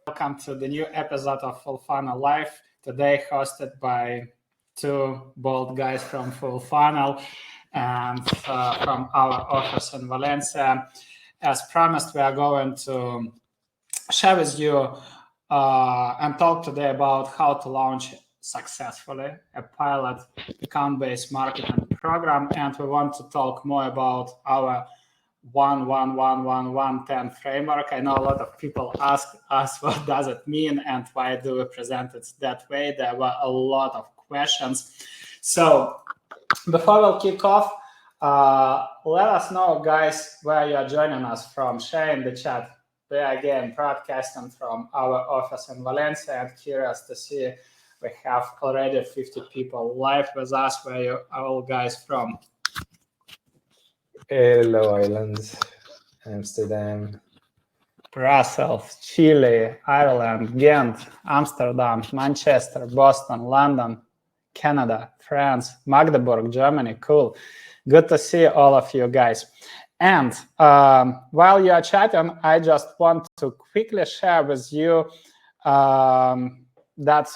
welcome to the new episode of Fullfunnel Live. Today hosted by two bold guys from Fullfunnel and from our office in Valencia. As promised, we are going to share with you and talk today about how to launch successfully a pilot account-based marketing program, and we want to talk more about our 1-1-1-1-1-10 framework. I know a lot of people ask us what does it mean and why do we present it that way. There were a lot of questions. So before we'll kick off, let us know, guys, where you are joining us from. Share in the chat. We are again broadcasting from our office in Valencia, and curious to see we have already 50 people live with us. Where you are all guys from? Hello, Islands, Amsterdam, Brussels, Chile, Ireland, Ghent, Amsterdam, Manchester, Boston, London, Canada, France, Magdeburg, Germany. Cool. Good to see all of you guys. And while you are chatting, I just want to quickly share with you that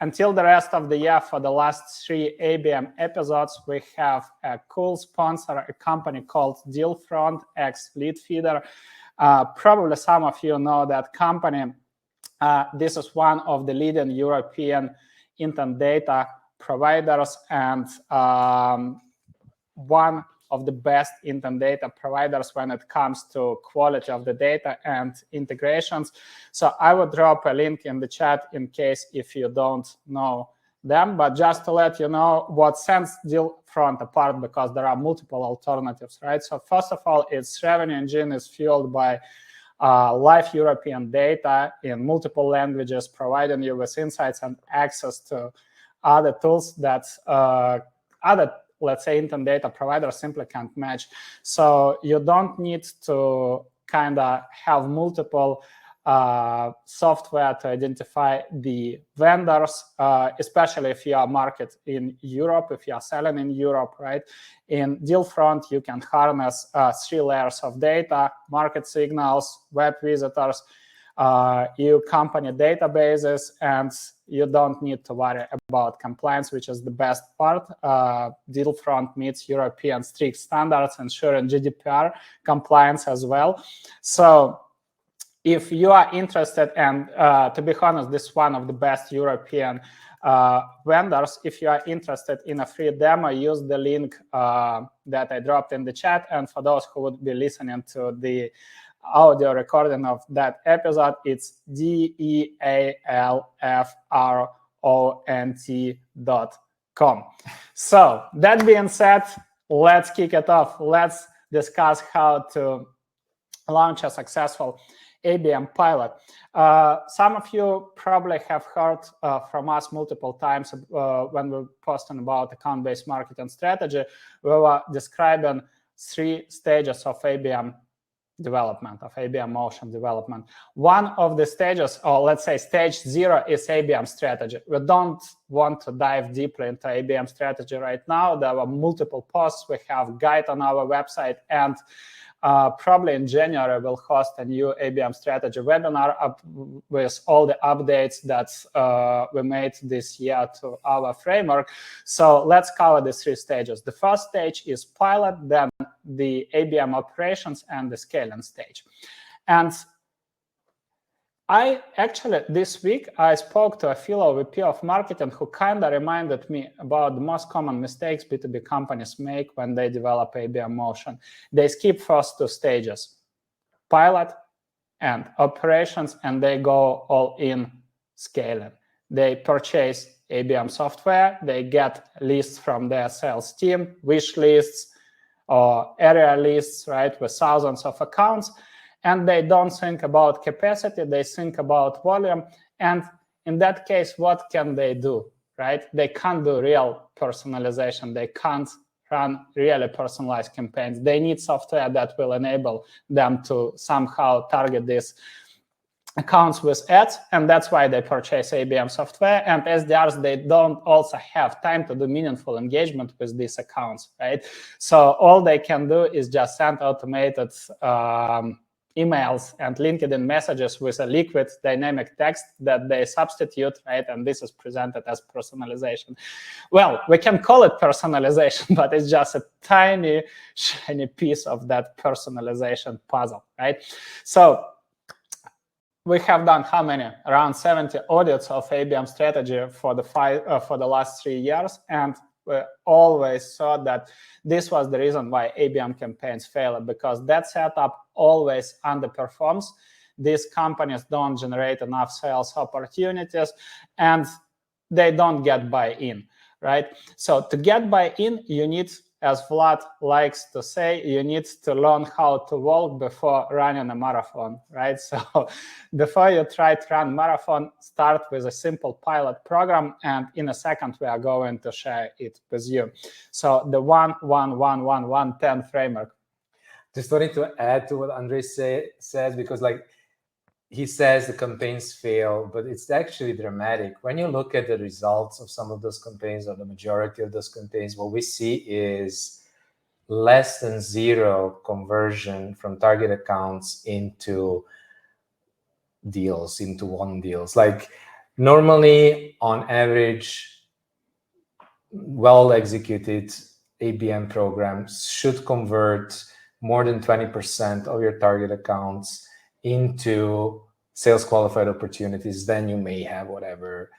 until the rest of the year, for the last 3 ABM episodes, we have a cool sponsor, a company called DealFront, ex-Lead Feeder. Probably some of you know that company. This is one of the leading European intent data providers and one of the best intent data providers when it comes to quality of the data and integrations. So I would drop a link in the chat in case if you don't know them. But just to let you know what sets DealFront apart, because there are multiple alternatives, right? So first of all, its revenue engine is fueled by live European data in multiple languages, providing you with insights and access to other tools that other, let's say, intent data providers simply can't match. So you don't need to kind of have multiple software to identify the vendors, especially if you are market in Europe, if you are selling in Europe, right? In DealFront, you can harness 3 layers of data: market signals, web visitors, EU company databases, and you don't need to worry about compliance, which is the best part. DealFront meets European strict standards, ensuring GDPR compliance as well. So if you are interested, and to be honest, this is one of the best European vendors, if you are interested in a free demo, use the link that I dropped in the chat. And for those who would be listening to the audio recording of that episode, it's DealFront.com. So that being said, let's kick it off. Let's discuss how to launch a successful ABM pilot. Some of you probably have heard from us multiple times when we're posting about account-based marketing strategy. We were describing 3 stages of ABM development, of ABM motion development. One of the stages, or let's say stage 0, is ABM strategy. We don't want to dive deeply into ABM strategy right now. There are multiple posts. We have a guide on our website, and probably in January we'll host a new ABM strategy webinar with all the updates that we made this year to our framework. So let's cover the 3 stages. The first stage is pilot, then the ABM operations, and the scaling stage. And I actually, this week, I spoke to a fellow VP of marketing who kind of reminded me about the most common mistakes B2B companies make when they develop ABM motion. They skip first 2 stages, pilot and operations, and they go all in scaling. They purchase ABM software, they get lists from their sales team, wish lists or area lists, right, with thousands of accounts. And they don't think about capacity, they think about volume. And in that case, what can they do, right? They can't do real personalization. They can't run really personalized campaigns. They need software that will enable them to somehow target these accounts with ads, and that's why they purchase ABM software. And SDRs, they don't also have time to do meaningful engagement with these accounts, right? So all they can do is just send automated emails and LinkedIn messages with a liquid dynamic text that they substitute, right? And this is presented as personalization. Well, we can call it personalization, but it's just a tiny, shiny piece of that personalization puzzle, right? So we have done how many? Around 70 audits of ABM strategy for the last 3 years, and we always saw that this was the reason why ABM campaigns fail, because that setup always underperforms. These companies don't generate enough sales opportunities, and they don't get buy-in, right? So to get buy-in, you need, as Vlad likes to say, you need to learn how to walk before running a marathon, right? So before you try to run marathon, start with a simple pilot program, and in a second, we are going to share it with you. So the 1-1-1-1-1-10 framework. Just wanted to add to what Andrei says, because he says the campaigns fail, but it's actually dramatic. When you look at the results of some of those campaigns, or the majority of those campaigns, what we see is less than 0 conversion from target accounts into deals, into won deals. Like normally, on average, well-executed ABM programs should convert more than 20% of your target accounts into sales qualified opportunities. Then you may have whatever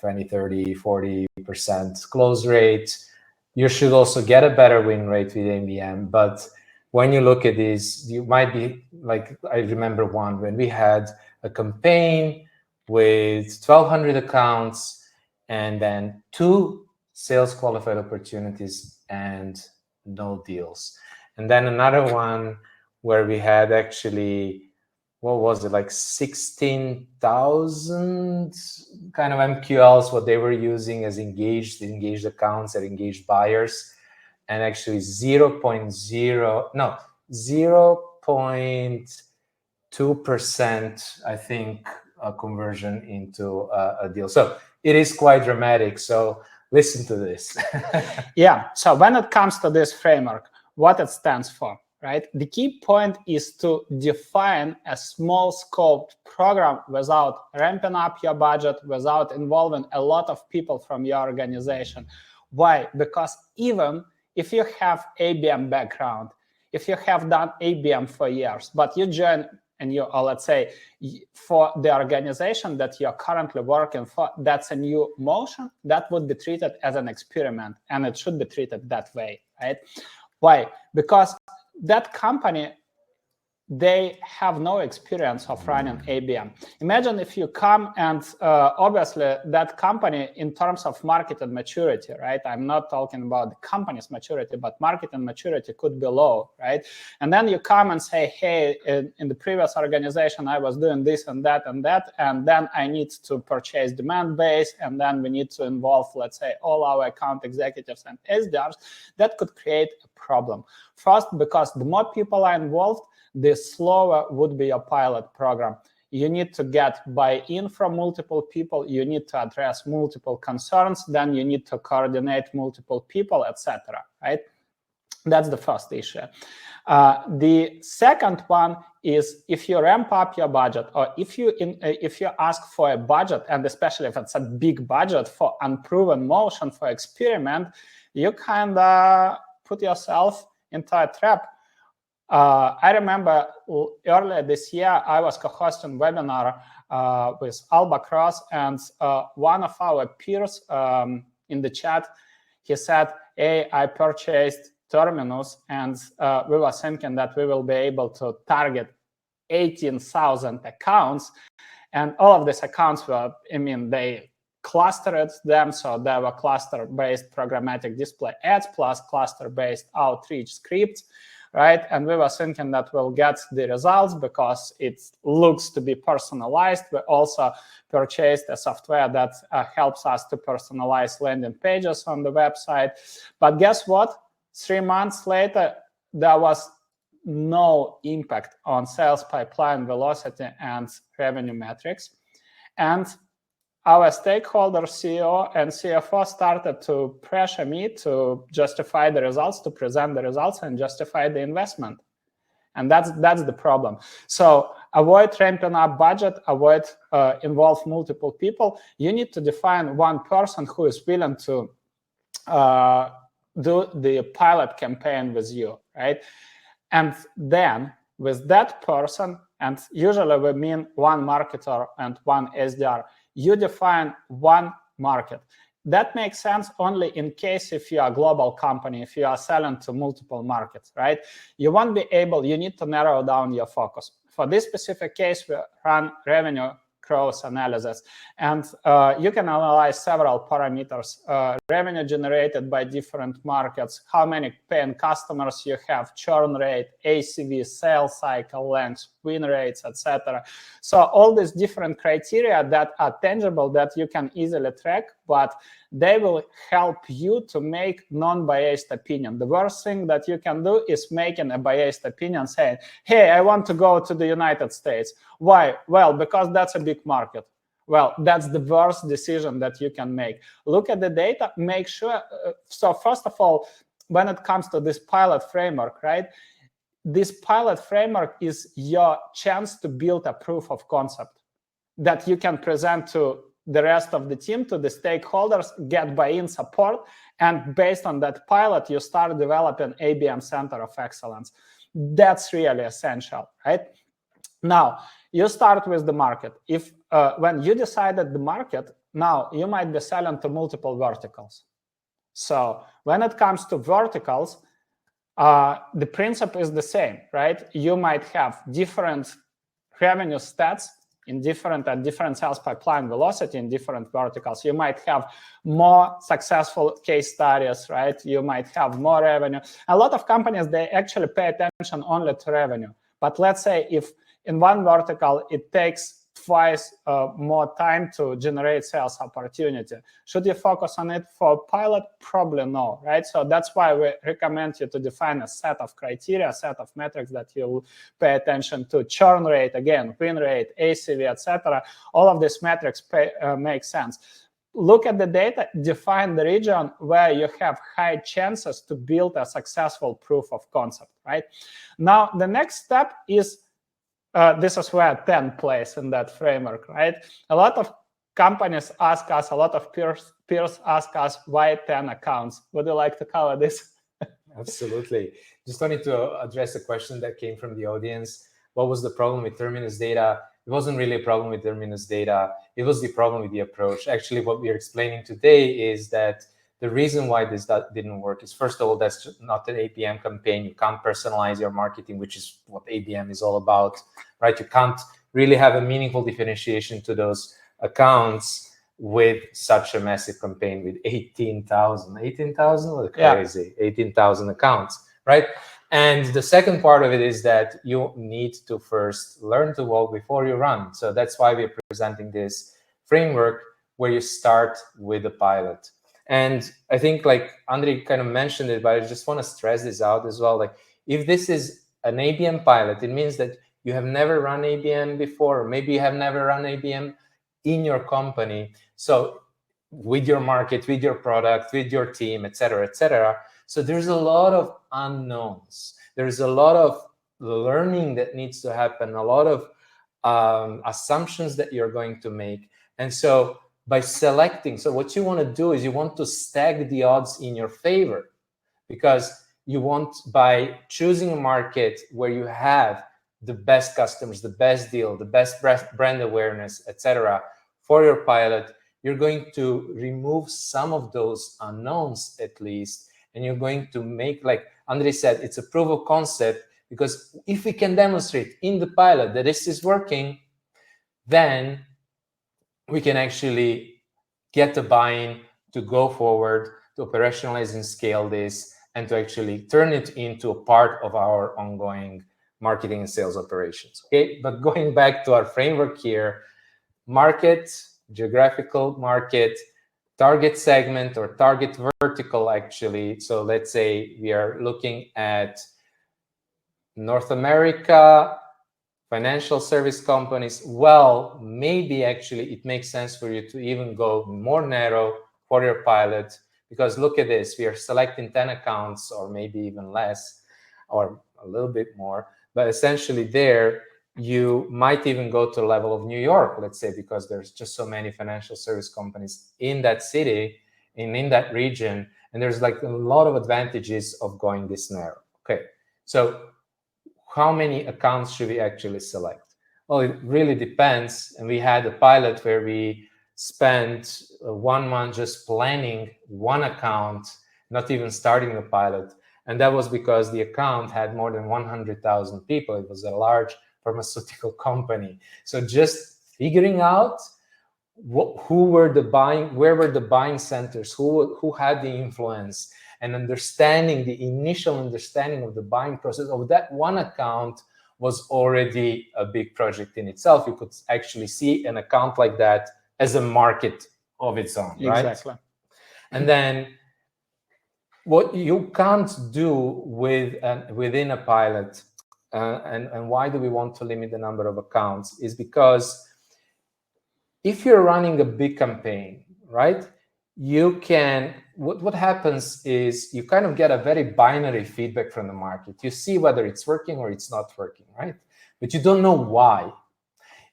20, 30, 40% close rate. You should also get a better win rate with ABM. But when you look at this, you might be like, I remember one when we had a campaign with 1,200 accounts and then 2 sales qualified opportunities and no deals. And then another one where we had actually, what was it, like 16,000 kind of MQLs, what they were using as engaged accounts and engaged buyers, and actually 0.2%, I think, a conversion into a deal. So it is quite dramatic. So listen to this. Yeah. So when it comes to this framework, what it stands for, right? The key point is to define a small scoped program without ramping up your budget, without involving a lot of people from your organization. Why? Because even if you have ABM background, if you have done ABM for years, but you join and you, or let's say for the organization that you're currently working for, that's a new motion, that would be treated as an experiment, and it should be treated that way, right? Why? Because that company, they have no experience of running ABM. Imagine if you come and obviously that company in terms of market and maturity, right? I'm not talking about the company's maturity, but market and maturity could be low, right? And then you come and say, hey, in the previous organization, I was doing this and that and that, and then I need to purchase demand base, and then we need to involve, let's say, all our account executives and SDRs. That could create a problem. First, because the more people are involved, the slower would be a pilot program. You need to get buy-in from multiple people. You need to address multiple concerns. Then you need to coordinate multiple people, etc. Right? That's the first issue. The second one is if you ramp up your budget, or if you ask for a budget, and especially if it's a big budget for unproven motion, for experiment, you kind of put yourself into a trap. I remember earlier this year, I was co-hosting a webinar with Alba Cross, and one of our peers in the chat, he said, hey, I purchased Terminus, and we were thinking that we will be able to target 18,000 accounts. And all of these accounts were, they clustered them, so there were cluster-based programmatic display ads plus cluster-based outreach scripts. Right? And we were thinking that we'll get the results because it looks to be personalized. We also purchased a software that helps us to personalize landing pages on the website. But guess what? 3 months later, there was no impact on sales pipeline velocity and revenue metrics. And our stakeholder, CEO and CFO, started to pressure me to justify the results, to present the results and justify the investment. And that's the problem. So avoid ramping up budget, avoid involve multiple people. You need to define one person who is willing to do the pilot campaign with you, right? And then with that person, and usually we mean one marketer and one SDR, you define one market. That makes sense only in case if you are a global company, if you are selling to multiple markets, right? You won't be able, you need to narrow down your focus. For this specific case, we run revenue growth analysis, and you can analyze several parameters: revenue generated by different markets, how many paying customers you have, churn rate, ACV, sales cycle length, win rates, etc. So all these different criteria that are tangible, that you can easily track, but they will help you to make non-biased opinion. The worst thing that you can do is making a biased opinion saying, hey, I want to go to the United States. Why? Well, because that's a big market. Well, that's the worst decision that you can make. Look at the data, make sure. So first of all, when it comes to this pilot framework, right? This pilot framework is your chance to build a proof of concept that you can present to the rest of the team, to the stakeholders, get buy-in support, and based on that pilot, you start developing ABM Center of Excellence. That's really essential, right? Now, you start with the market. If when you decided the market, now you might be selling to multiple verticals. So when it comes to verticals, the principle is the same, right? You might have different revenue stats in different sales pipeline velocity in different verticals. You might have more successful case studies, right? You might have more revenue. A lot of companies, they actually pay attention only to revenue. But let's say if in one vertical, it takes twice more time to generate sales opportunity. Should you focus on it for pilot? Probably no, right? So that's why we recommend you to define a set of criteria, a set of metrics that you'll pay attention to. Churn rate, again, win rate, ACV, etc. All of these metrics make sense. Look at the data, define the region where you have high chances to build a successful proof of concept, right? Now, the next step is this is where 10 plays in that framework, right? A lot of companies ask us, a lot of peers ask us, why 10 accounts? Would you like to cover this? Absolutely. Just wanted to address a question that came from the audience. What was the problem with Terminus data? It wasn't really a problem with Terminus data. It was the problem with the approach. Actually, what we are explaining today is that the reason why this didn't work is, first of all, that's just not an ABM campaign. You can't personalize your marketing, which is what ABM is all about, right? You can't really have a meaningful differentiation to those accounts with such a massive campaign with 18,000. 18,000? Crazy. Yeah. 18,000 accounts, right? And the second part of it is that you need to first learn to walk before you run. So that's why we're presenting this framework where you start with a pilot. And I think, like Andrei kind of mentioned it, but I just want to stress this out as well. Like, if this is an ABM pilot, it means that you have never run ABM before, or maybe you have never run ABM in your company. So with your market, with your product, with your team, et cetera, et cetera. So there's a lot of unknowns. There's a lot of learning that needs to happen, a lot of assumptions that you're going to make. And so by selecting, so what you want to do is you want to stack the odds in your favor, because you want, by choosing a market where you have the best customers, the best deal, the best brand awareness, etc., for your pilot, you're going to remove some of those unknowns at least, and you're going to make, like Andrei said, it's a proof of concept, because if we can demonstrate in the pilot that this is working, then we can actually get the buy-in to go forward, to operationalize and scale this, and to actually turn it into a part of our ongoing marketing and sales operations. Okay, but going back to our framework here, market, geographical market, target segment or target vertical actually. So let's say we are looking at North America, financial service companies. Well, maybe actually it makes sense for you to even go more narrow for your pilot, because look at this, we are selecting 10 accounts or maybe even less or a little bit more. But essentially there, you might even go to the level of New York, let's say, because there's just so many financial service companies in that city and in that region. And there's like a lot of advantages of going this narrow. Okay, so how many accounts should we actually select? Well, it really depends. And we had a pilot where we spent 1 month just planning one account, not even starting the pilot. And that was because the account had more than 100,000 people. It was a large pharmaceutical company. So just figuring out who were the buying, where were the buying centers, who had the influence, and understanding the initial understanding of the buying process of that one account was already a big project in itself. You could actually see an account like that as a market of its own, right? Exactly. And then what you can't do within a pilot, and why do we want to limit the number of accounts, is because if you're running a big campaign, right, you can, what happens is you kind of get a very binary feedback from the market. You see whether it's working or it's not working, right? But you don't know why.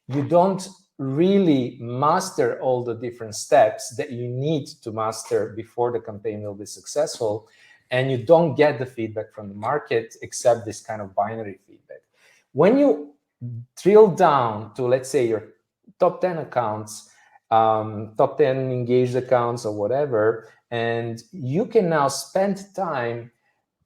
You don't really master all the different steps that you need to master before the campaign will be successful. And you don't get the feedback from the market except this kind of binary feedback. When you drill down to, let's say, your top 10 accounts, top 10 engaged accounts or whatever, and you can now spend time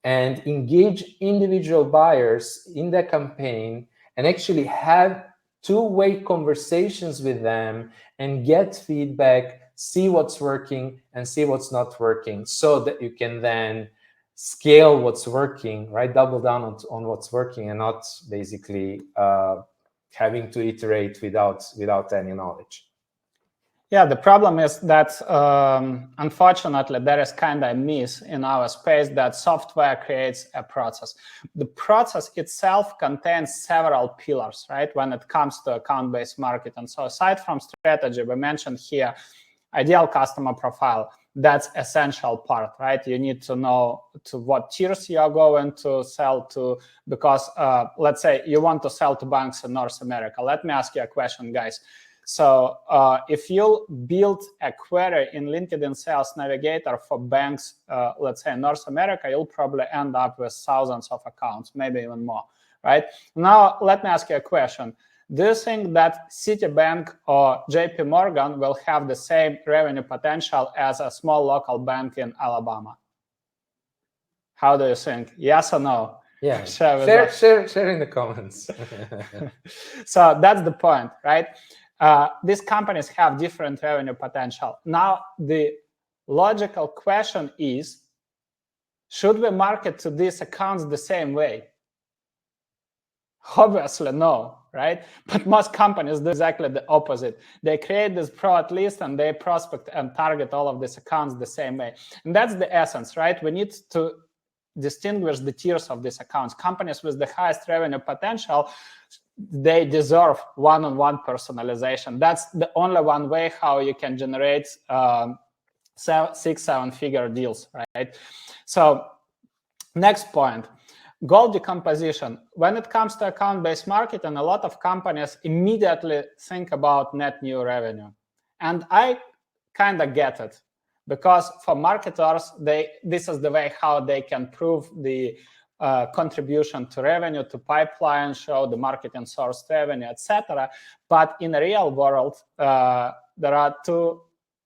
and engage individual buyers in the campaign and actually have two-way conversations with them and get feedback, see what's working and see what's not working, so that you can then scale what's working, right? Double down on what's working and not basically having to iterate without any knowledge. Yeah, the problem is that unfortunately there is kind of a myth in our space that software creates a process. The process itself contains several pillars, right, when it comes to account-based marketing. So aside from strategy, we mentioned here ideal customer profile. That's essential part, right? You need to know to what tiers you are going to sell to, because let's say you want to sell to banks in North America. Let me ask you a question, guys. So if you build a query in LinkedIn Sales Navigator for banks, let's say in North America, you'll probably end up with thousands of accounts, maybe even more, right? Now, let me ask you a question. Do you think that Citibank or JP Morgan will have the same revenue potential as a small local bank in Alabama? How do you think? Yes or no? Yeah, share in the comments. So that's the point, right? These companies have different revenue potential. Now, the logical question is, should we market to these accounts the same way? Obviously, no, right? But most companies do exactly the opposite. They create this product list and they prospect and target all of these accounts the same way. And that's the essence, right? We need to distinguish the tiers of these accounts. Companies with the highest revenue potential, they deserve one-on-one personalization. That's the only one way how you can generate 6-7-figure deals, right? So next point, goal decomposition. When it comes to account-based marketing, a lot of companies immediately think about net new revenue. And I kind of get it, because for marketers, this is the way how they can prove the contribution to revenue, to pipeline, show the marketing source revenue, etc. But in the real world, there are two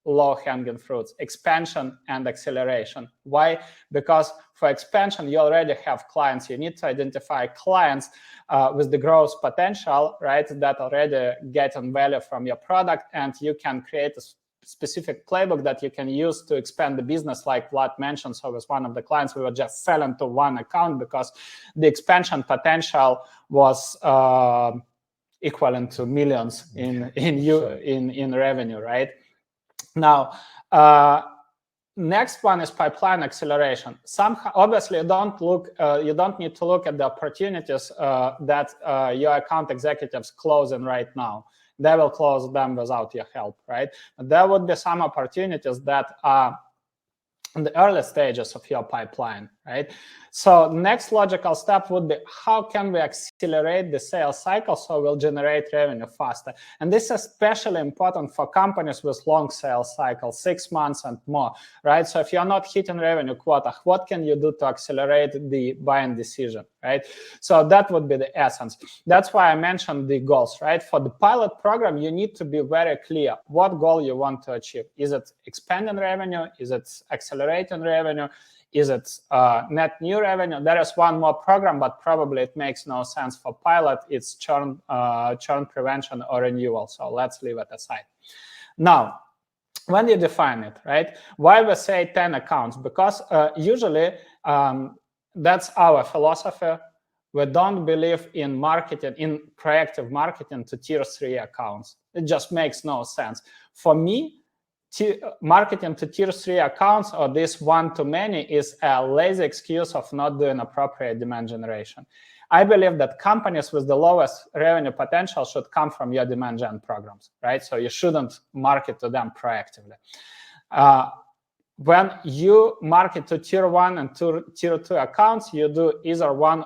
low-hanging fruits: expansion and acceleration. Why? Because for expansion, you already have clients. You need to identify clients with the growth potential, right, that already getting value from your product, and you can create a specific playbook that you can use to expand the business, like Vlad mentioned. So with one of the clients, we were just selling to one account because the expansion potential was equivalent to millions in revenue, right? Now, next one is pipeline acceleration. Somehow, obviously, you don't need to look at the opportunities that your account executives closing right now. They will close them without your help, right? But there would be some opportunities that are in the early stages of your pipeline, right? So next logical step would be, how can we accelerate the sales cycle so we'll generate revenue faster? And this is especially important for companies with long sales cycles, 6 months and more, right? So if you're not hitting revenue quota, what can you do to accelerate the buying decision, right? So that would be the essence. That's why I mentioned the goals, right? For the pilot program, you need to be very clear what goal you want to achieve. Is it expanding revenue? Is it accelerating revenue? Is it net new revenue? There is one more program, but probably it makes no sense for pilot. It's churn prevention or renewal. So let's leave it aside. Now, when you define it, right? Why we say 10 accounts? Because usually that's our philosophy. We don't believe in marketing, in proactive marketing to tier 3 accounts. It just makes no sense. For me, marketing to tier 3 accounts or this one-to-many is a lazy excuse of not doing appropriate demand generation. I believe that companies with the lowest revenue potential should come from your demand gen programs, right? So you shouldn't market to them proactively. When you market to tier 1 and tier 2 accounts, you do either one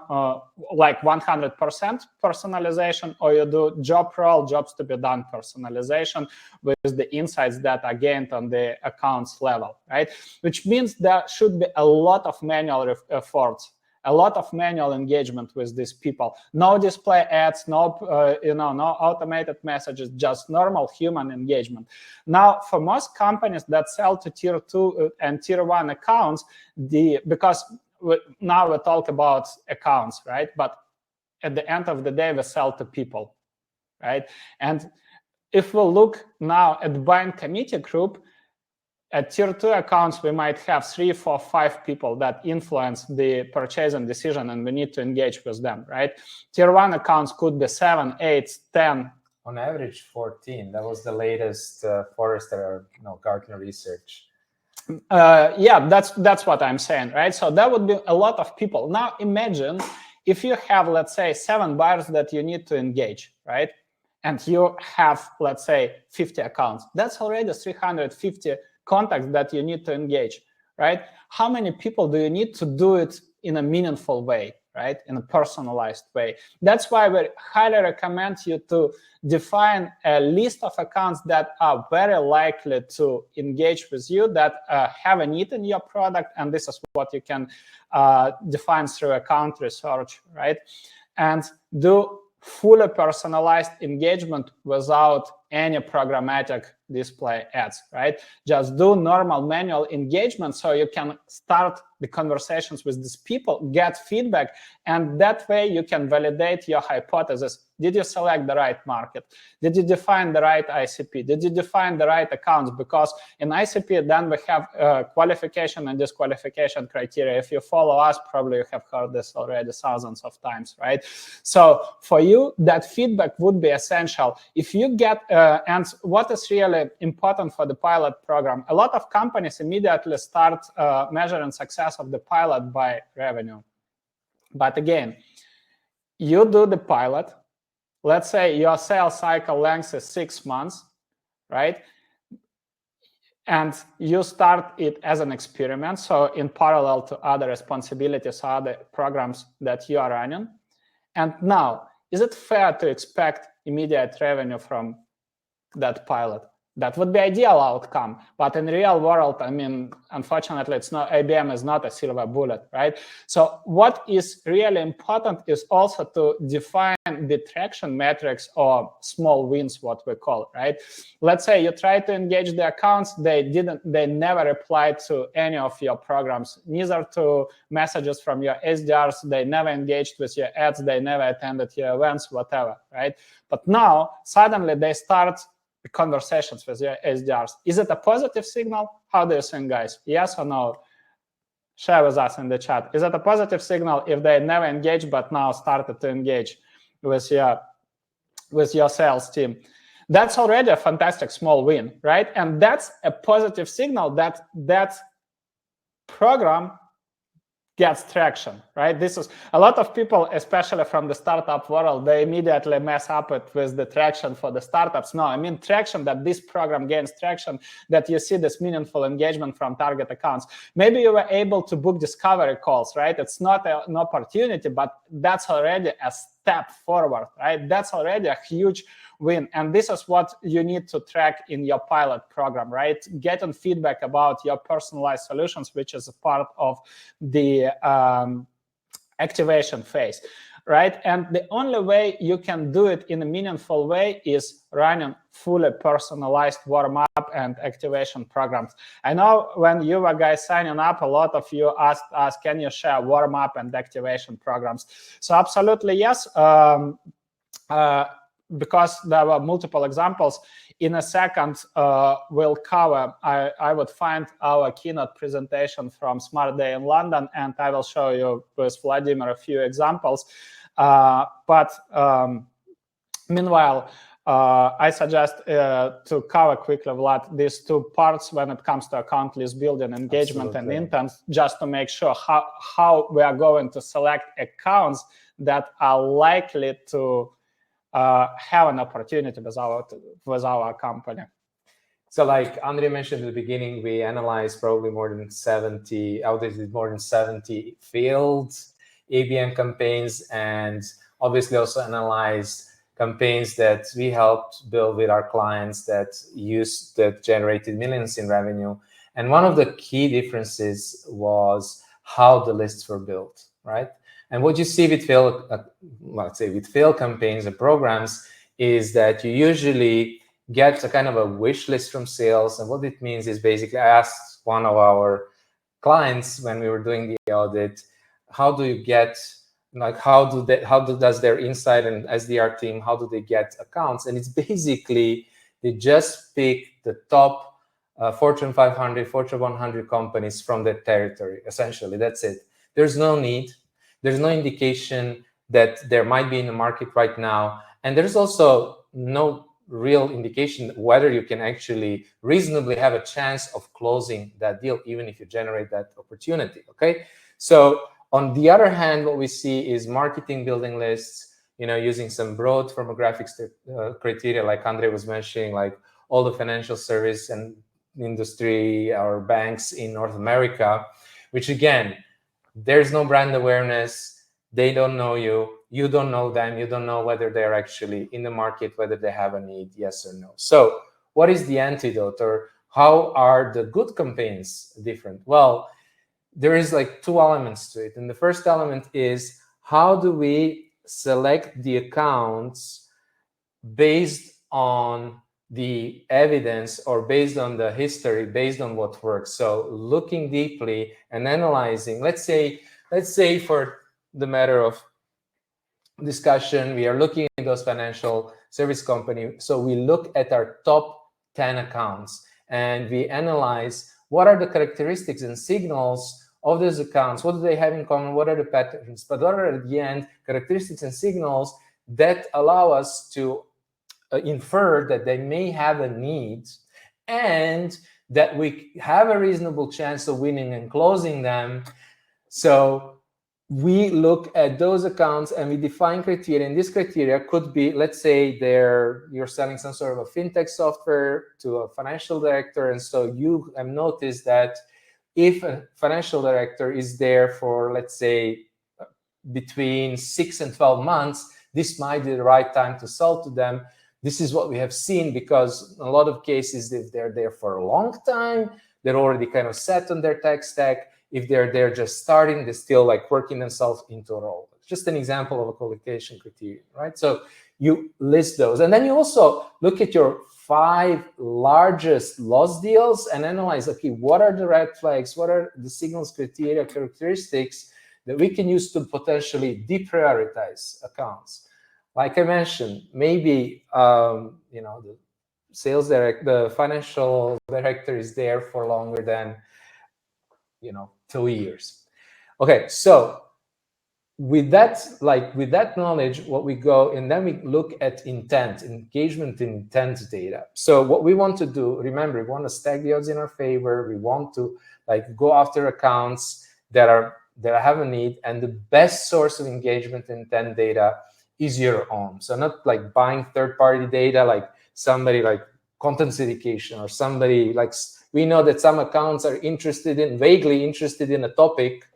like 100% personalization, or you do job role, jobs to be done personalization with the insights that are gained on the accounts level, right? Which means there should be a lot of manual efforts, a lot of manual engagement with these people. No display ads, no no automated messages, just normal human engagement. Now, for most companies that sell to tier 2 and tier 1 accounts, because now we talk about accounts, right? But at the end of the day, we sell to people, right? And if we look now at the buying committee group, at tier 2 accounts, we might have 3, 4, 5 people that influence the purchasing decision, and we need to engage with them, right? Tier 1 accounts could be 7, 8, 10. On average, 14. That was the latest Forrester, Gartner research. Yeah, that's what I'm saying, right? So that would be a lot of people. Now imagine if you have, let's say, 7 buyers that you need to engage, right? And you have, let's say, 50 accounts. That's already 350 contacts that you need to engage, right? How many people do you need to do it in a meaningful way, right? In a personalized way. That's why we highly recommend you to define a list of accounts that are very likely to engage with you, that have a need in your product, and this is what you can define through account research, right? And do fully personalized engagement without any programmatic display ads, right? Just do normal manual engagement so you can start the conversations with these people, get feedback, and that way you can validate your hypothesis. Did you select the right market? Did you define the right ICP? Did you define the right accounts? Because in ICP, then we have qualification and disqualification criteria. If you follow us, probably you have heard this already thousands of times, right? So for you, that feedback would be essential. If you get, and what is really important for the pilot program, a lot of companies immediately start measuring success of the pilot by revenue. But again, you do the pilot. Let's say your sales cycle length is 6 months, right? And you start it as an experiment, so in parallel to other responsibilities, other programs that you are running. And now, is it fair to expect immediate revenue from that pilot? That would be ideal outcome, but in real world, I mean, unfortunately, it's not, ABM is not a silver bullet, right? So what is really important is also to define the traction metrics or small wins, what we call, right? Let's say you try to engage the accounts, they never replied to any of your programs, neither to messages from your SDRs, they never engaged with your ads, they never attended your events, whatever, right? But now, suddenly they start conversations with your SDRs. Is it a positive signal? How do you think, guys? Yes or no? Share with us in the chat. Is it a positive signal if they never engaged but now started to engage with your sales team? That's already a fantastic small win, right? And that's a positive signal that that program gets traction, right? This is a lot of people, especially from the startup world, they immediately mess up it with the traction for the startups. No, I mean traction, that this program gains traction, that you see this meaningful engagement from target accounts. Maybe you were able to book discovery calls, right? It's not an opportunity, but that's already a step forward, right? That's already a huge win. And this is what you need to track in your pilot program, right? Getting feedback about your personalized solutions, which is a part of the activation phase, right? And the only way you can do it in a meaningful way is running fully personalized warm-up and activation programs. I know when you were guys signing up, a lot of you asked us, can you share warm-up and activation programs? So absolutely yes. Because there were multiple examples. In a second, we'll cover, I would find our keynote presentation from Smart Day in London, and I will show you with Vladimir a few examples. But meanwhile, I suggest to cover quickly, Vlad, these two parts when it comes to account list building, engagement, and intent, just to make sure how we are going to select accounts that are likely to have an opportunity with our company. So like Andre mentioned at the beginning, we analyzed probably more than 70 failed ABM campaigns, and obviously also analyzed campaigns that we helped build with our clients that generated millions in revenue. And one of the key differences was how the lists were built, right? And what you see with failed campaigns and programs is that you usually get a kind of a wish list from sales. And what it means is basically, I asked one of our clients when we were doing the audit, how do you get, like, does their inside and SDR team, how do they get accounts? And it's basically, they just pick the top Fortune 500, Fortune 100 companies from their territory. Essentially, that's it. There's no need. There's no indication that there might be in the market right now. And there's also no real indication whether you can actually reasonably have a chance of closing that deal, even if you generate that opportunity, okay? So on the other hand, what we see is marketing building lists, using some broad firmographic criteria, like Andre was mentioning, like all the financial service and industry or banks in North America, which again, there's no brand awareness. They don't know you. You don't know them. You don't know whether they're actually in the market, whether they have a need, yes or no. So what is the antidote, or how are the good campaigns different? Well, there is like two elements to it. And the first element is, how do we select the accounts based on the evidence, or based on the history, based on what works? So looking deeply and analyzing, let's say for the matter of discussion, we are looking at those financial service companies. So we look at our top 10 accounts and we analyze what are the characteristics and signals of those accounts. What do they have in common? What are the patterns? But what are, at the end, characteristics and signals that allow us to infer that they may have a need, and that we have a reasonable chance of winning and closing them. So we look at those accounts and we define criteria. And this criteria could be, let's say you're selling some sort of a fintech software to a financial director. And so you have noticed that if a financial director is there for, let's say, between 6 and 12 months, this might be the right time to sell to them. This is what we have seen, because in a lot of cases, if they're there for a long time, they're already kind of set on their tech stack. If they're there just starting, they're still like working themselves into a role. Just an example of a qualification criterion, right? So you list those. And then you also look at your 5 largest loss deals and analyze, okay, what are the red flags? What are the signals, criteria, characteristics that we can use to potentially deprioritize accounts? Like I mentioned, maybe the sales director, the financial director is there for longer than 2 years. Okay, so with that knowledge, what we go, and then we look at intent, engagement intent data. So what we want to do, remember, we want to stack the odds in our favor. We want to go after accounts that are that have a need, and the best source of engagement intent data is your own. So not like buying third-party data, like somebody like content syndication or somebody like, we know that some accounts are vaguely interested in a topic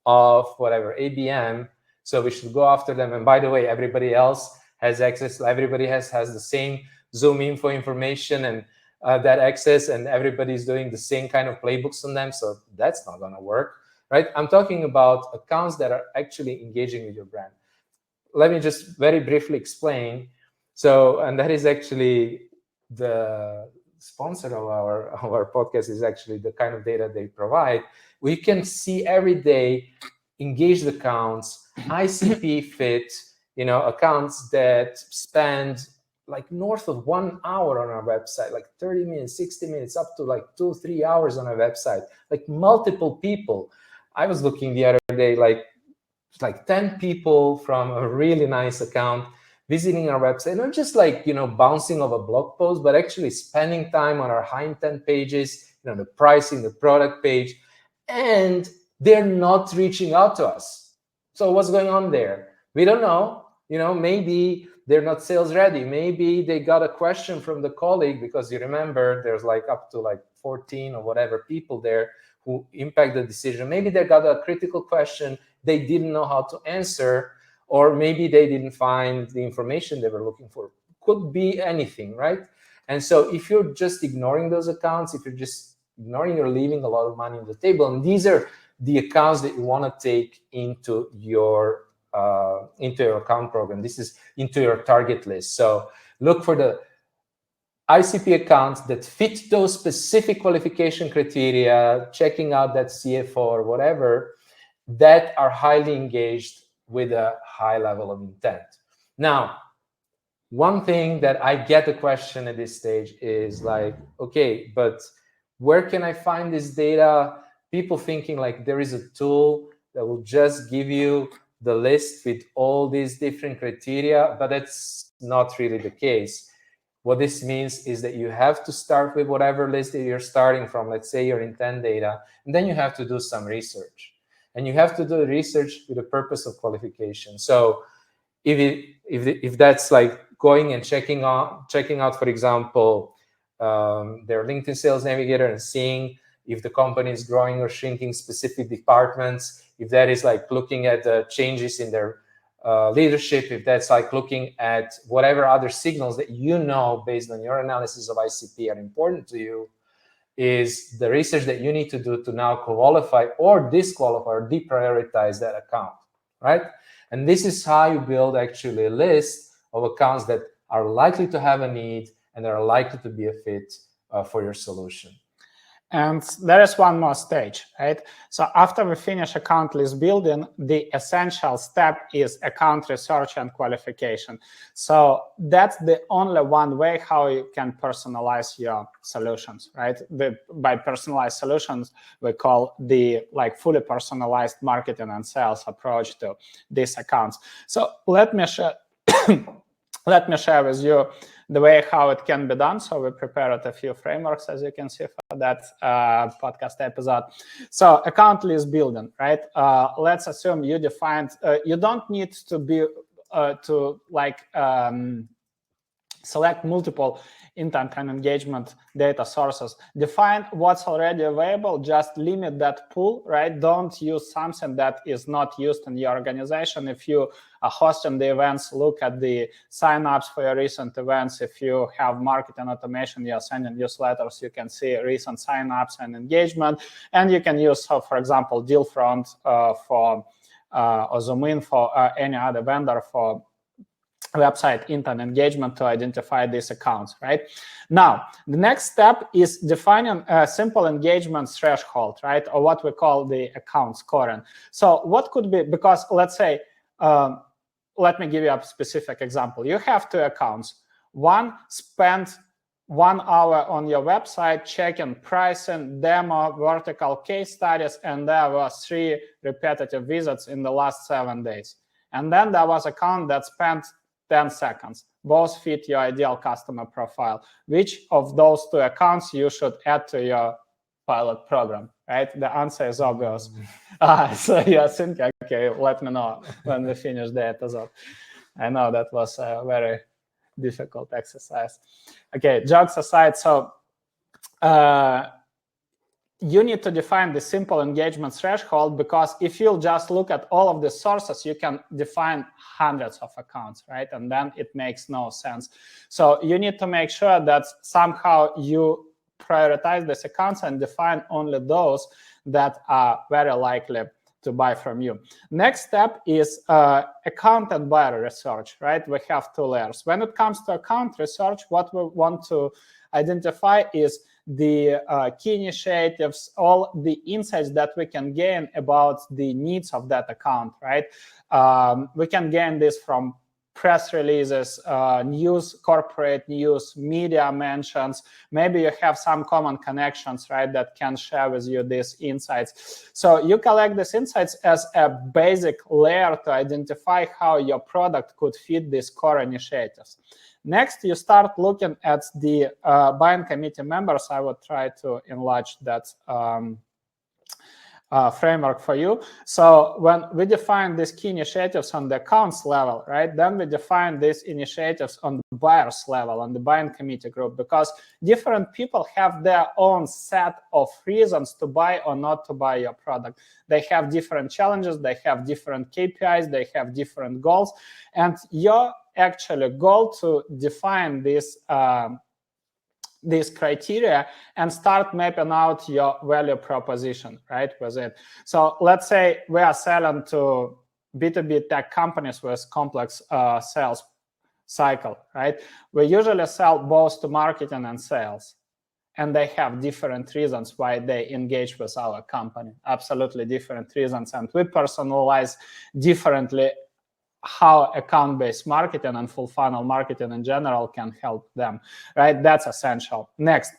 of whatever, ABM, so we should go after them. And by the way, everybody else has access, everybody has the same Zoom info information and that access, and everybody's doing the same kind of playbooks on them, so that's not gonna work, right? I'm talking about accounts that are actually engaging with your brand. Let me just very briefly explain. So, and that is actually the sponsor of our podcast, is actually the kind of data they provide. We can see every day engaged accounts, ICP fit, accounts that spend like north of 1 hour on our website, like 30 minutes, 60 minutes, up to like 2-3 hours on our website, like multiple people. I was looking the other day, like 10 people from a really nice account visiting our website, not just like, bouncing off a blog post, but actually spending time on our high intent pages, the pricing, the product page, and they're not reaching out to us. So what's going on there? We don't know. Maybe they're not sales ready. Maybe they got a question from the colleague, because you remember there's like up to like 14 or whatever people there who impact the decision. Maybe they got a critical question they didn't know how to answer, or maybe they didn't find the information they were looking for. Could be anything, right? And so if you're just ignoring those accounts, if you're just ignoring, you're leaving a lot of money on the table. And these are the accounts that you want to take into your account program. This is into your target list. So look for the ICP accounts that fit those specific qualification criteria, checking out that CFO or whatever, that are highly engaged with a high level of intent. Now, one thing that I get a question at this stage is like, okay, but where can I find this data? People thinking like there is a tool that will just give you the list with all these different criteria, but that's not really the case. What this means is that you have to start with whatever list that you're starting from, let's say your intent data, and then you have to do some research. And you have to do research with the purpose of qualification. So if that's like going and checking out, for example, their LinkedIn Sales Navigator and seeing if the company is growing or shrinking specific departments, if that is like looking at the changes in their leadership, if that's like looking at whatever other signals that based on your analysis of ICP are important to you, is the research that you need to do to now qualify or disqualify or deprioritize that account, right? And this is how you build actually a list of accounts that are likely to have a need and are likely to be a fit for your solution. And there is one more stage, right? So after we finish account list building, the essential step is account research and qualification. So that's the only one way how you can personalize your solutions, right? By personalized solutions, we call the fully personalized marketing and sales approach to these accounts. So let me share with you the way how it can be done. So we prepared a few frameworks, as you can see, for that podcast episode. So account list building, right? Let's assume you defined, you don't need to be select multiple intent and engagement data sources. Define what's already available, just limit that pool, right? Don't use something that is not used in your organization. If you are hosting the events, look at the signups for your recent events. If you have marketing automation, you're sending newsletters, you can see recent signups and engagement. And you can use, for example, DealFront or ZoomIn for any other vendor for website intent engagement to identify these accounts, right? Now, the next step is defining a simple engagement threshold, right? Or what we call the account scoring. So what could be, because let's say, let me give you a specific example. You have two accounts. One spent 1 hour on your website checking pricing, demo, vertical case studies, and there were 3 repetitive visits in the last 7 days. And then there was an account that spent 10 seconds. Both fit your ideal customer profile. Which of those two accounts you should add to your pilot program? right? The answer is obvious. So you're thinking, okay, let me know when we finish the episode. I know that was a very difficult exercise. Okay, jokes aside, so you need to define the simple engagement threshold, because if you'll just look at all of the sources, you can define hundreds of accounts, right? And then it makes no sense. So you need to make sure that somehow you prioritize these accounts and define only those that are very likely to buy from you. Next step is account and buyer research, right? We have two layers. When it comes to account research, what we want to identify is the key initiatives, all the insights that we can gain about the needs of that account, right? We can gain this from press releases, news, corporate news, media mentions. Maybe you have some common connections, right, that can share with you these insights. So you collect these insights as a basic layer to identify how your product could fit these core initiatives. Next, you start looking at the buying committee members. I would try to enlarge that framework for you. So when we define these key initiatives on the accounts level, right, then we define these initiatives on the buyers level, on the buying committee group, because different people have their own set of reasons to buy or not to buy your product. They have different challenges, they have different KPIs, they have different goals, and your actually goal to define this these criteria and start mapping out your value proposition, right, with it. So let's say we are selling to B2B tech companies with complex sales cycle, right? We usually sell both to marketing and sales, and they have different reasons why they engage with our company, absolutely different reasons, and we personalize differently how account-based marketing and full funnel marketing in general can help them, right? That's essential. Next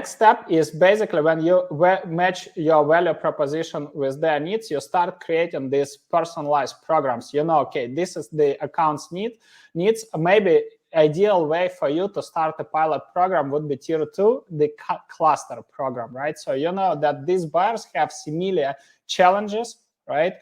step is basically when you match your value proposition with their needs, you start creating these personalized programs. You know, okay, this is the account's needs. Maybe ideal way for you to start a pilot program would be tier 2, the cluster program, right? So you know that these buyers have similar challenges, right?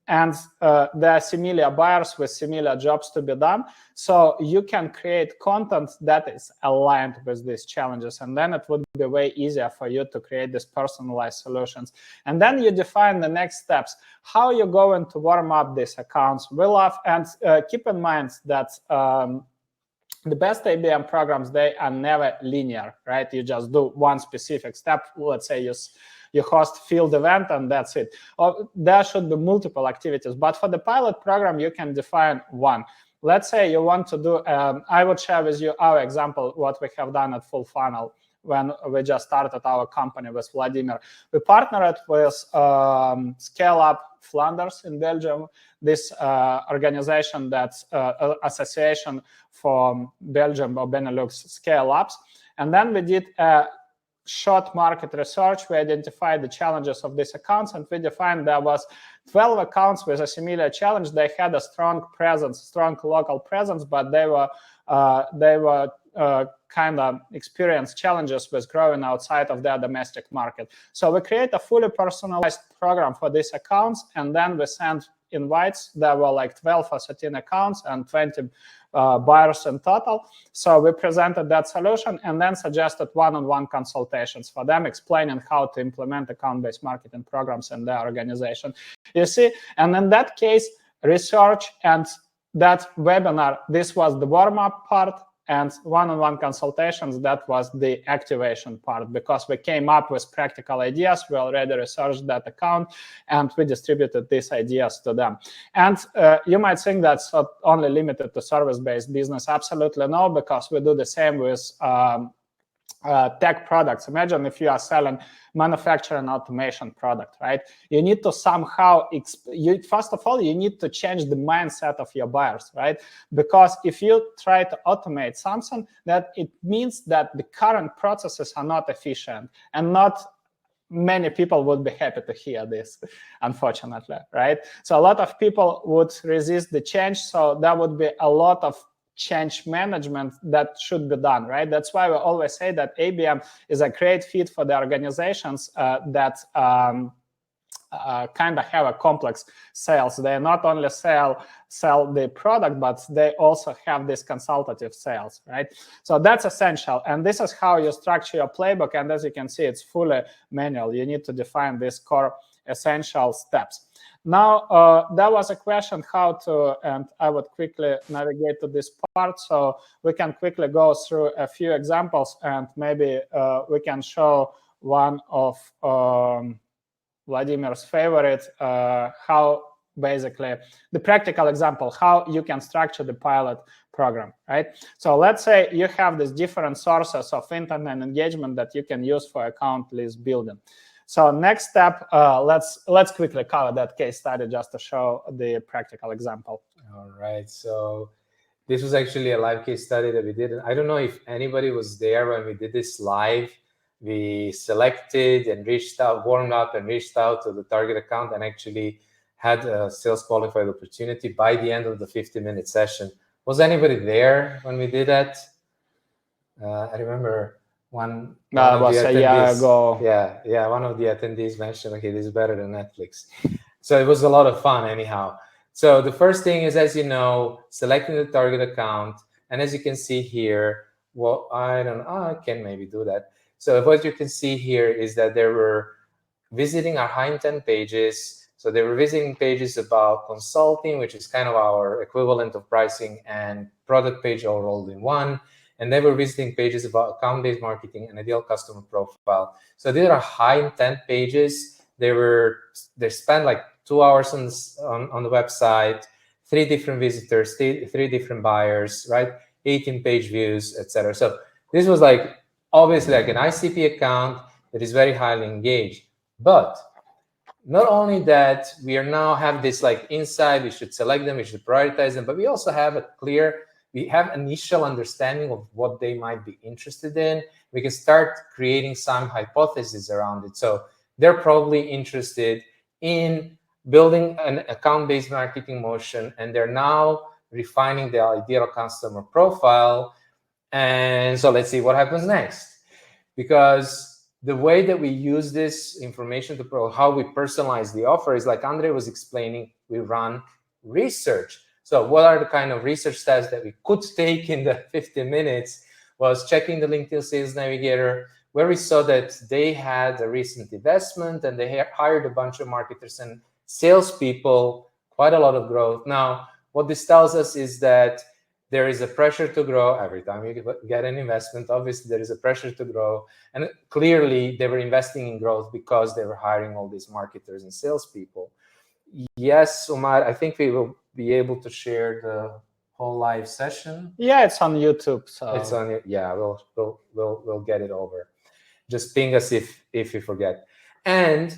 And there are similar buyers with similar jobs to be done. So you can create content that is aligned with these challenges. And then it would be way easier for you to create these personalized solutions. And then you define the next steps, how you're going to warm up these accounts. We love, and keep in mind that the best ABM programs, they are never linear, right? You just do one specific step. Let's say you host field event and that's it. Or there should be multiple activities. But for the pilot program, you can define one. Let's say you want to do, I would share with you our example, what we have done at Fullfunnel when we just started our company with Vladimir. We partnered with Scale Up Flanders in Belgium, this organization that's association for Belgium or Benelux scale ups. And then we did short market research. We identified the challenges of these accounts, and we defined there was 12 accounts with a similar challenge. They had a strong presence, strong local presence, but they were kind of experienced challenges with growing outside of their domestic market. So we create a fully personalized program for these accounts, and then we sent invites. There were like 12 or 13 accounts and 20 buyers in total. So we presented that solution and then suggested one-on-one consultations for them, explaining how to implement account-based marketing programs in their organization. You see, and in that case, research and that webinar, this was the warm-up part, and one-on-one consultations, that was the activation part, because we came up with practical ideas. We already researched that account, and we distributed these ideas to them. And you might think that's not only limited to service-based business. Absolutely no, because we do the same with tech products. Imagine if you are selling manufacturing automation product, right? You need to somehow, first of all, you need to change the mindset of your buyers, right? Because if you try to automate something, that it means that the current processes are not efficient, and not many people would be happy to hear this, unfortunately, right? So a lot of people would resist the change. So there would be a lot of change management that should be done, right? That's why we always say that ABM is a great fit for the organizations that kind of have a complex sales. They not only sell the product, but they also have this consultative sales, right? So that's essential. And this is how you structure your playbook. And as you can see, it's fully manual. You need to define these core essential steps. Now, there was a question how to, and I would quickly navigate to this part. So we can quickly go through a few examples, and maybe we can show one of Vladimir's favorite, how basically the practical example, how you can structure the pilot program, right? So let's say you have these different sources of intent and engagement that you can use for account list building. So next step, let's quickly cover that case study just to show the practical example. All right. So this was actually a live case study that we did. I don't know if anybody was there when we did this live. We selected and reached out, warmed up and reached out to the target account and actually had a sales qualified opportunity by the end of the 50-minute session. Was anybody there when we did that? I remember one That was a year ago. Yeah, one of the attendees mentioned, okay, this is better than Netflix. So it was a lot of fun anyhow. So the first thing is, as you know, selecting the target account. And as you can see here, well, I can maybe do that. So what you can see here is that they were visiting our high intent pages. So they were visiting pages about consulting, which is kind of our equivalent of pricing and product page all rolled in one. And they were visiting pages about account-based marketing and ideal customer profile. So these are high intent pages. They spent like 2 hours on the website, 3 different visitors, 3 different buyers, right? 18 page views, etc. So this was like obviously like an ICP account that is very highly engaged. But not only that, we now have this like insight, we should select them, we should prioritize them, but we also have we have initial understanding of what they might be interested in. We can start creating some hypotheses around it. So they're probably interested in building an account-based marketing motion, and they're now refining the ideal customer profile. And so let's see what happens next. Because the way that we use this information to how we personalize the offer is like Andre was explaining, we run research. So what are the kind of research steps that we could take in the 15 minutes was checking the LinkedIn Sales Navigator, where we saw that they had a recent investment and they hired a bunch of marketers and salespeople, quite a lot of growth. Now, what this tells us is that there is a pressure to grow every time you get an investment. Obviously, there is a pressure to grow. And clearly, they were investing in growth because they were hiring all these marketers and salespeople. Yes, Umar, I think we will be able to share the whole live session. Yeah, it's on YouTube. So it's on it. Yeah, we'll get it over. Just ping us if you forget. And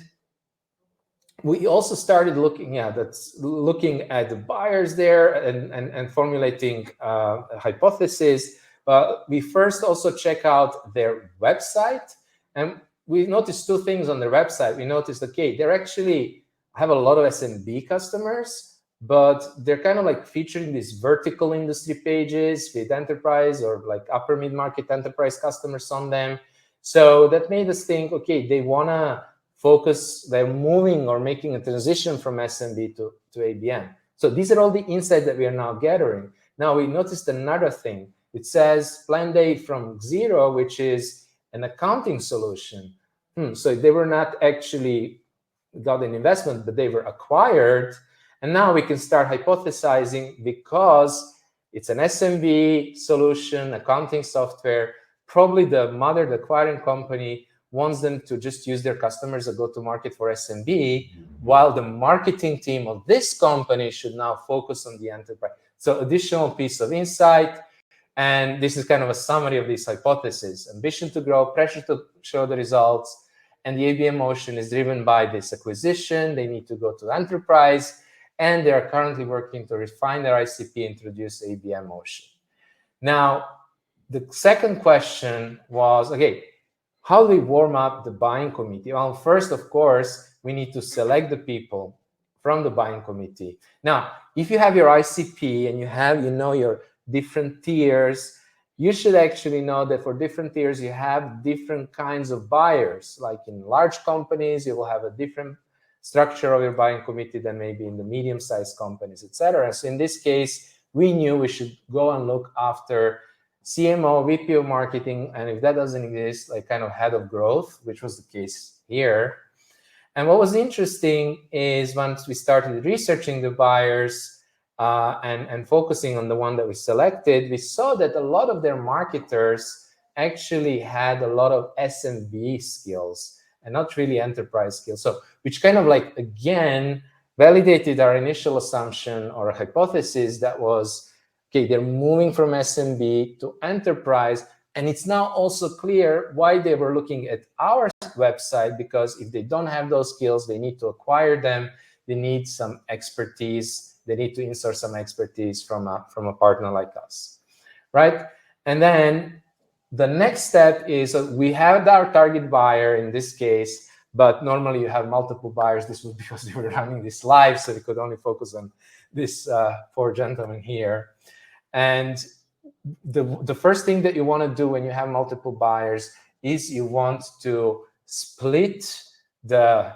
we also started looking at the buyers there and formulating a hypothesis. But we first also check out their website, and we noticed 2 things on their website. We noticed, okay, they're actually have a lot of SMB customers, but they're kind of like featuring these vertical industry pages with enterprise or like upper mid-market enterprise customers on them. So that made us think, okay, they want to focus, they're moving or making a transition from SMB to ABM. So these are all the insights that we are now gathering. Now we noticed another thing. It says plan date from zero, which is an accounting solution. So they were not actually got an investment, but they were acquired. And now we can start hypothesizing, because it's an SMB solution, accounting software, probably the acquiring company wants them to just use their customers as a go-to-market for SMB, while the marketing team of this company should now focus on the enterprise. So additional piece of insight. And this is kind of a summary of this hypothesis. Ambition to grow, pressure to show the results. And the ABM motion is driven by this acquisition. They need to go to enterprise. And they are currently working to refine their ICP, introduce ABM motion. Now, the second question was, okay, how do we warm up the buying committee? Well, first, of course, we need to select the people from the buying committee. Now, if you have your ICP and you know your different tiers, you should actually know that for different tiers, you have different kinds of buyers. Like in large companies, you will have a different structure of your buying committee than maybe in the medium-sized companies, etc. So in this case, we knew we should go and look after CMO, VP of marketing, and if that doesn't exist, like kind of head of growth, which was the case here. And what was interesting is once we started researching the buyers and focusing on the one that we selected, we saw that a lot of their marketers actually had a lot of SMB skills and not really enterprise skills. So which kind of like, again, validated our initial assumption or hypothesis that was, okay, they're moving from SMB to enterprise. And it's now also clear why they were looking at our website, because if they don't have those skills, they need to acquire them. They need some expertise. They need to insert some expertise from a partner like us, right? And then the next step is we have our target buyer in this case, but normally you have multiple buyers. This was because they were running this live, so we could only focus on this 4 gentlemen here. And the first thing that you want to do when you have multiple buyers is you want to split the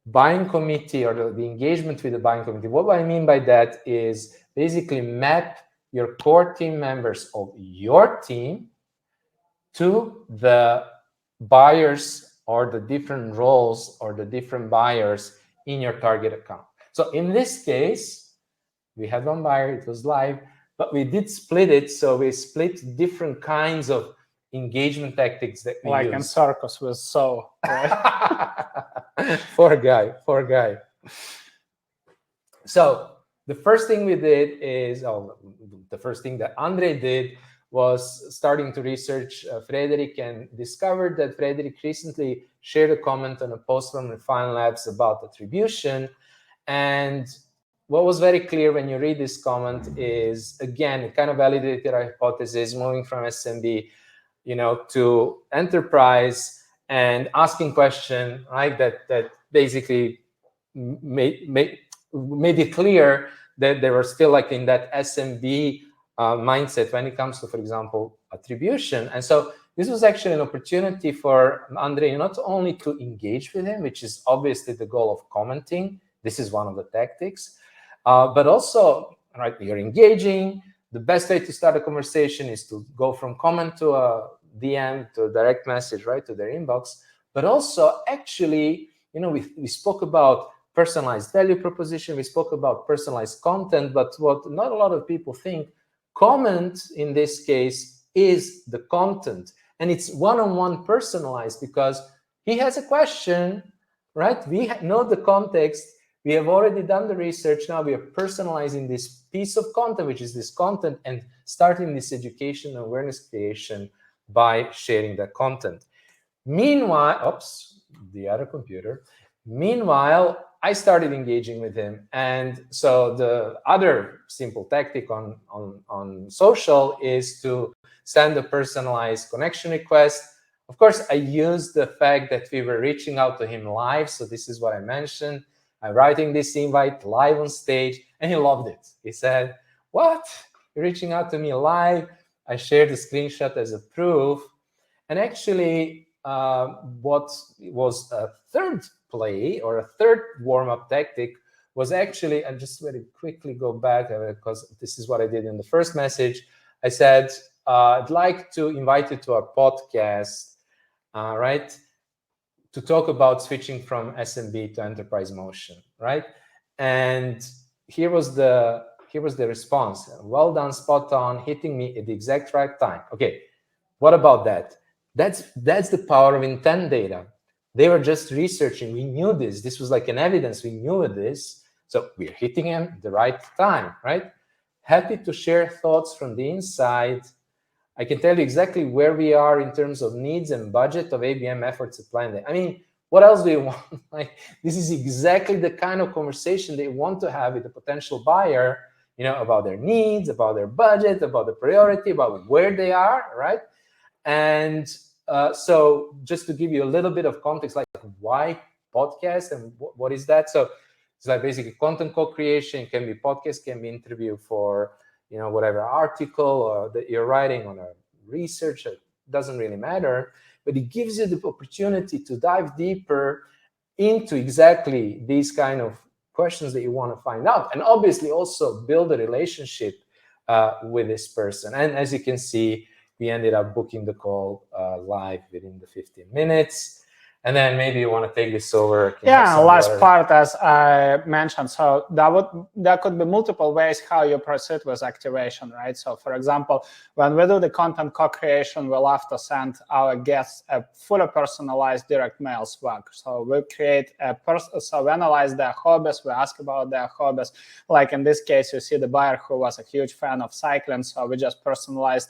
buying committee or the engagement with the buying committee. What I mean by that is basically map your core team members of your team to the buyers or the different roles or the different buyers in your target account. So in this case, we had one buyer, it was live, but we did split it. So we split different kinds of engagement tactics that we like use. in circus with so, right? Poor guy. So the first thing we did is, the first thing that Andre did was starting to research Frederick, and discovered that Frederick recently shared a comment on a post from Refine Labs about attribution. And what was very clear when you read this comment is, again, it kind of validated our hypothesis, moving from SMB, to enterprise, and asking question, right? That basically made it clear that they were still like in that SMB mindset when it comes to, for example, attribution. And so this was actually an opportunity for Andre not only to engage with him, which is obviously the goal of commenting. This is one of the tactics. But also, right, you're engaging. The best way to start a conversation is to go from comment to a DM to a direct message, right, to their inbox. But also, actually, we spoke about personalized value proposition. We spoke about personalized content. But what not a lot of people think, comment in this case is the content. And it's one-on-one personalized because he has a question, right? We know the context. We have already done the research. Now we are personalizing this piece of content, which is this content, and starting this education and awareness creation by sharing that content. Meanwhile, the other computer. Meanwhile, I started engaging with him. And so the other simple tactic on social is to send a personalized connection request. Of course, I used the fact that we were reaching out to him live. So this is what I mentioned. I'm writing this invite live on stage, and he loved it. He said, "What? You're reaching out to me live?" I shared the screenshot as a proof. And actually, what was a third play or a third warm-up tactic was actually, and just very quickly go back because this is what I did in the first message. I said, I'd like to invite you to our podcast, right? To talk about switching from SMB to enterprise motion, right? And here was the response. Well done, spot on, hitting me at the exact right time. Okay, what about that? That's the power of intent data. They were just researching. We knew this. This was like an evidence. We knew this. So we're hitting him at the right time, right? Happy to share thoughts from the inside. I can tell you exactly where we are in terms of needs and budget of ABM efforts at Plan. I mean, what else do you want? Like, this is exactly the kind of conversation they want to have with a potential buyer, about their needs, about their budget, about the priority, about where they are, right? And so just to give you a little bit of context, like why podcast and what is that? So it's like basically content co-creation. It can be podcast, can be interview for whatever article that you're writing on a research. It doesn't really matter, but it gives you the opportunity to dive deeper into exactly these kind of questions that you want to find out, and obviously also build a relationship with this person. And as you can see, we ended up booking the call live within the 15 minutes. And then maybe you want to take this over. Yeah, last part, as I mentioned. So there could be multiple ways how you proceed with activation, right? So for example, when we do the content co-creation, we'll have to send our guests a fully personalized direct mail swag. So we create so we analyze their hobbies, we ask about their hobbies. Like in this case, you see the buyer who was a huge fan of cycling. So we just personalized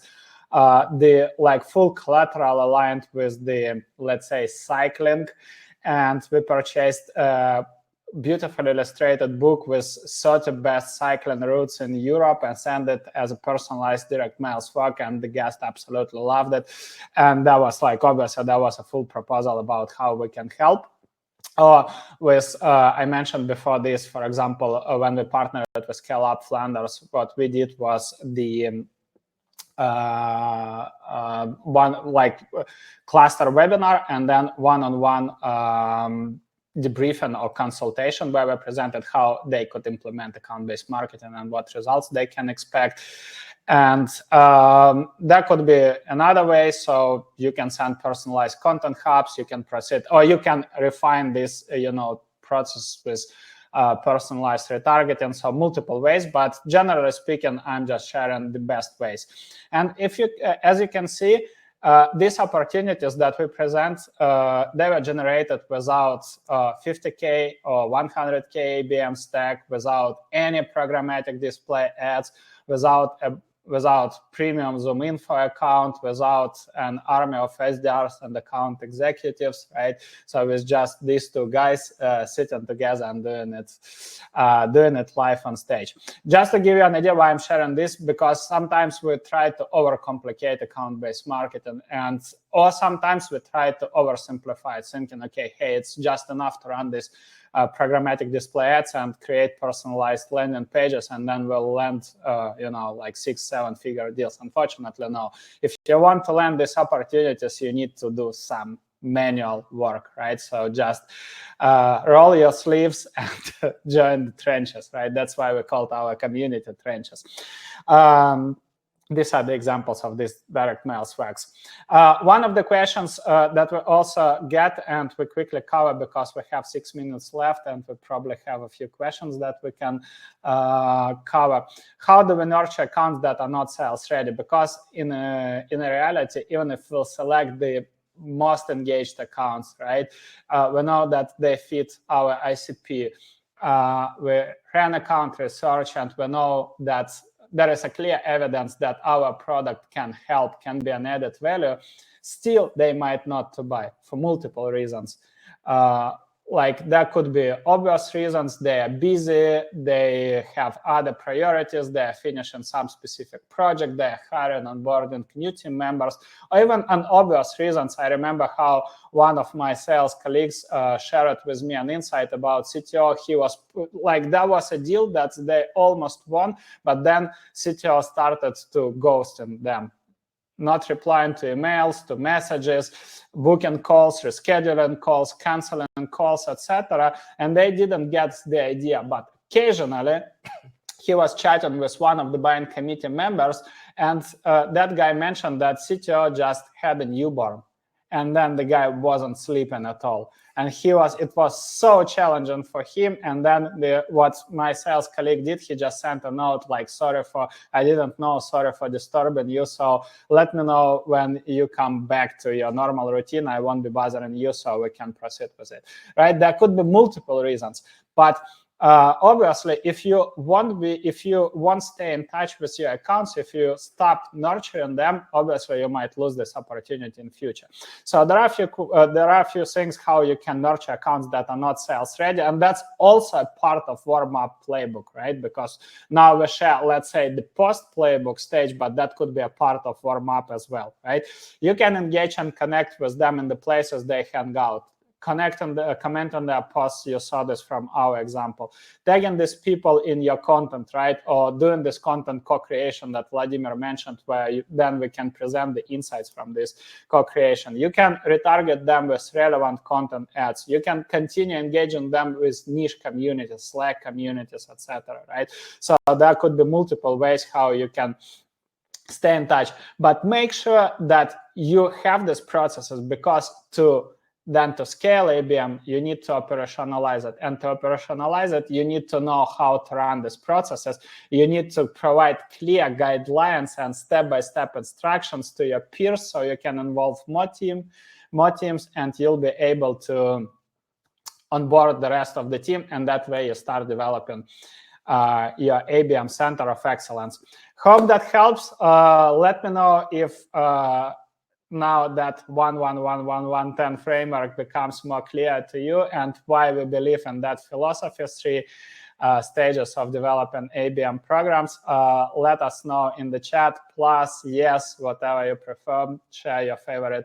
the full collateral aligned with the, let's say, cycling, and we purchased a beautifully illustrated book with 30 best cycling routes in Europe and sent it as a personalized direct mail swag, and the guest absolutely loved it. And that was obviously that was a full proposal about how we can help. I mentioned before this, for example, when we partnered with Scale Up Flanders, what we did was the one cluster webinar and then one-on-one debriefing or consultation where we presented how they could implement account-based marketing and what results they can expect. And that could be another way. So you can send personalized content hubs, you can proceed, or you can refine this process with personalized retargeting, so multiple ways, but generally speaking, I'm just sharing the best ways. And if you, as you can see, these opportunities that we present, they were generated without 50K or 100K ABM stack, without any programmatic display ads, without premium Zoom Info account, without an army of SDRs and account executives, right? So it's just these two guys sitting together and doing it live on stage. Just to give you an idea why I'm sharing this, because sometimes we try to overcomplicate account-based marketing, or sometimes we try to oversimplify it, thinking, okay, hey, it's just enough to run this programmatic display ads and create personalized landing pages, and then we'll land, 6-7 figure deals. Unfortunately, no. If you want to land these opportunities, you need to do some manual work, right? So just roll your sleeves and join the trenches, right? That's why we called our community trenches. These are the examples of these direct mail swags. One of the questions that we also get, and we quickly cover because we have 6 minutes left, and we probably have a few questions that we can cover. How do we nurture accounts that are not sales ready? Because in a reality, even if we'll select the most engaged accounts, right, we know that they fit our ICP. We ran account research, and we know that there is a clear evidence that our product can help, can be an added value. Still, they might not to buy for multiple reasons. There could be obvious reasons. They are busy, they have other priorities, they are finishing some specific project, they are hiring, onboarding new team members, or even unobvious reasons. I remember how one of my sales colleagues shared with me an insight about CTO. He was that was a deal that they almost won, but then CTO started to ghosting them, not replying to emails, to messages, booking calls, rescheduling calls, canceling calls, etc. And they didn't get the idea. But occasionally, he was chatting with one of the buying committee members, and that guy mentioned that CTO just had a newborn, and then the guy wasn't sleeping at all. And it was so challenging for him. And then what my sales colleague did, he just sent a note I didn't know, sorry for disturbing you. So let me know when you come back to your normal routine. I won't be bothering you, so we can proceed with it, right? There could be multiple reasons, but obviously, if you won't stay in touch with your accounts, if you stop nurturing them, obviously you might lose this opportunity in future. So there are a few things how you can nurture accounts that are not sales ready, and that's also a part of warm-up playbook, right? Because now we share, let's say, the post playbook stage, but that could be a part of warm-up as well, right? You can engage and connect with them in the places they hang out. comment on their posts. You saw this from our example. Tagging these people in your content, right? Or doing this content co-creation that Vladimir mentioned, where then we can present the insights from this co-creation. You can retarget them with relevant content ads. You can continue engaging them with niche communities, Slack communities, etc. Right? So there could be multiple ways how you can stay in touch, but make sure that you have these processes, because to scale ABM, you need to operationalize it. And to operationalize it, you need to know how to run these processes. You need to provide clear guidelines and step-by-step instructions to your peers so you can involve more teams, and you'll be able to onboard the rest of the team. And that way you start developing your ABM Center of Excellence. Hope that helps. Let me know if now that 1-1-1-1-1-10 framework becomes more clear to you, and why we believe in that philosophy, 3 stages of developing ABM programs. Let us know in the chat. Plus, yes, whatever you prefer. Share your favorite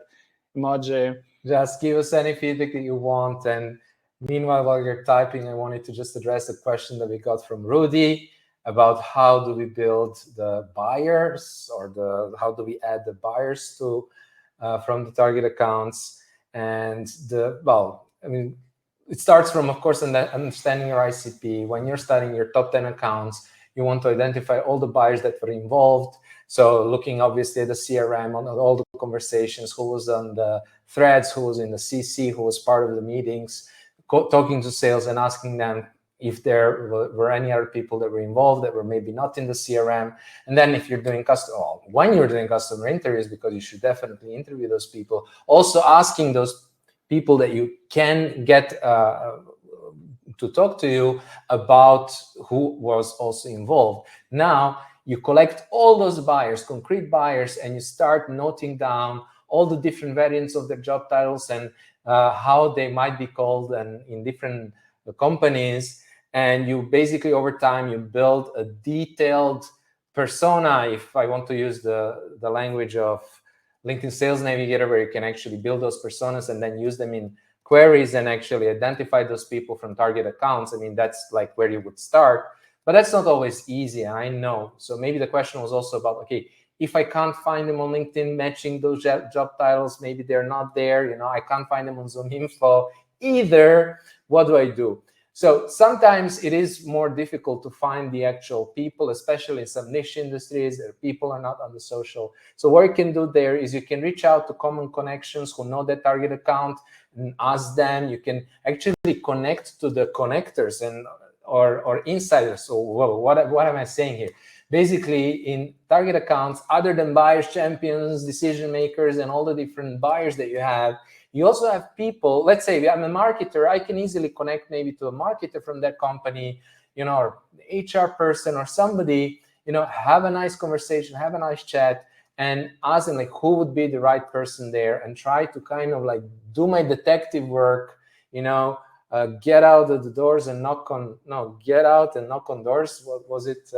emoji. Just give us any feedback that you want. And meanwhile, while you're typing, I wanted to just address a question that we got from Rudy about how do we build the buyers, or how do we add the buyers to from the target accounts. And it starts from, of course, understanding your ICP. When you're studying your top 10 accounts, you want to identify all the buyers that were involved. So looking obviously at the CRM, on all the conversations, who was on the threads, who was in the CC, who was part of the meetings, talking to sales and asking them if there were any other people that were involved that were maybe not in the CRM. And then if you're doing when you're doing customer interviews, because you should definitely interview those people, also asking those people that you can get to talk to you about who was also involved. Now you collect all those buyers, concrete buyers, and you start noting down all the different variants of their job titles and how they might be called and in different companies. And you basically, over time, you build a detailed persona, if I want to use the language of LinkedIn Sales Navigator, where you can actually build those personas and then use them in queries and actually identify those people from target accounts. I mean, that's like where you would start, but that's not always easy, I know. So maybe the question was also about, okay, if I can't find them on LinkedIn matching those job titles, maybe they're not there, I can't find them on Zoom Info either, what do I do? So sometimes it is more difficult to find the actual people, especially in some niche industries where people are not on the social. So what you can do there is you can reach out to common connections who know their target account and ask them. You can actually connect to the connectors or insiders. So what am I saying here? Basically, in target accounts, other than buyers, champions, decision makers, and all the different buyers that you have, you also have people. Let's say I'm a marketer, I can easily connect maybe to a marketer from that company, or HR person or somebody, have a nice conversation, have a nice chat, and ask them like who would be the right person there, and try to kind of like do my detective work, get out of the doors and get out and knock on doors. What was it,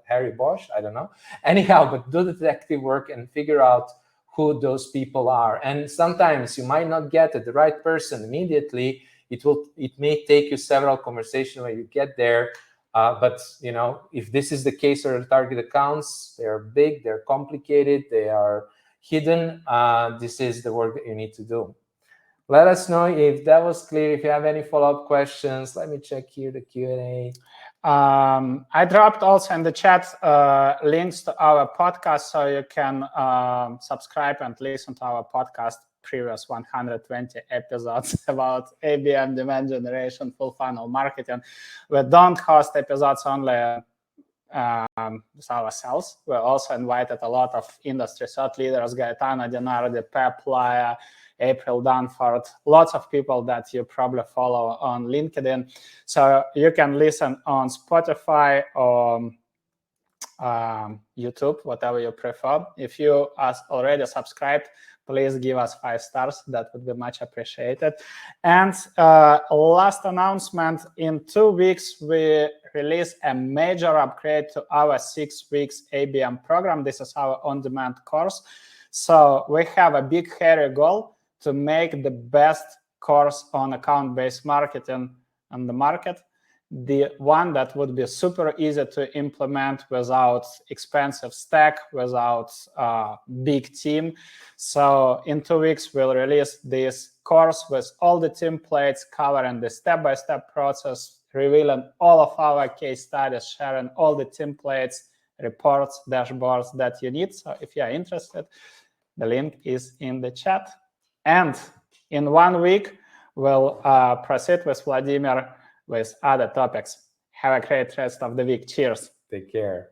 Harry Bosch? I don't know. Anyhow, but do the detective work and figure out who those people are. And sometimes you might not get the right person immediately. It may take you several conversations when you get there. But if this is the case for the target accounts, they're big, they're complicated, they are hidden. This is the work that you need to do. Let us know if that was clear. If you have any follow-up questions, let me check here the Q&A. I dropped also in the chat links to our podcast, so you can subscribe and listen to our podcast, previous 120 episodes about ABM, demand generation, full funnel marketing. We don't host episodes only with ourselves. We also invited a lot of industry thought leaders, Gaetano Dinardi, Pep Laya, April Dunford, lots of people that you probably follow on LinkedIn. So you can listen on Spotify or YouTube, whatever you prefer. If you are already subscribed, please give us 5 stars. That would be much appreciated. And last announcement, in 2 weeks, we release a major upgrade to our 6 weeks ABM program. This is our on-demand course. So we have a big, hairy goal to make the best course on account-based marketing on the market. The one that would be super easy to implement without expensive stack, without a big team. So in 2 weeks, we'll release this course with all the templates, covering the step-by-step process, revealing all of our case studies, sharing all the templates, reports, dashboards that you need. So if you're interested, the link is in the chat. And in 1 week, we'll proceed with Vladimir with other topics. Have a great rest of the week. Cheers. Take care.